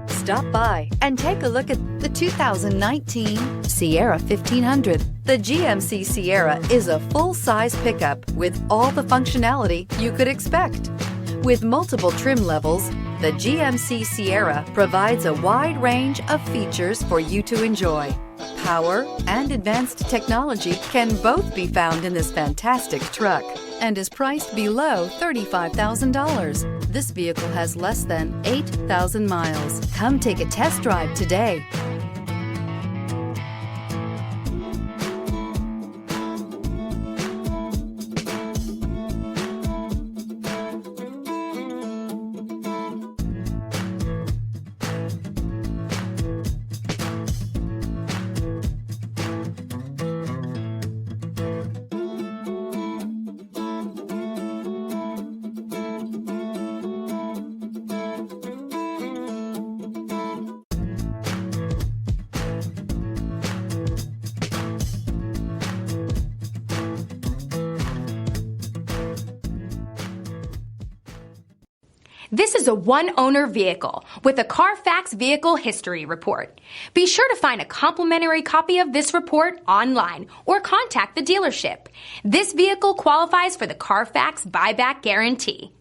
Stop by and take a look at the 2019 Sierra 1500. The GMC Sierra is a full-size pickup with all the functionality you could expect. With multiple trim levels, the GMC Sierra provides a wide range of features for you to enjoy. Power and advanced technology can both be found in this fantastic truck and is priced below $35,000. This vehicle has less than 8,000 miles. Come take a test drive today. This is a one-owner vehicle with a Carfax Vehicle History Report. Be sure to find a complimentary copy of this report online or contact the dealership. This vehicle qualifies for the Carfax Buyback Guarantee.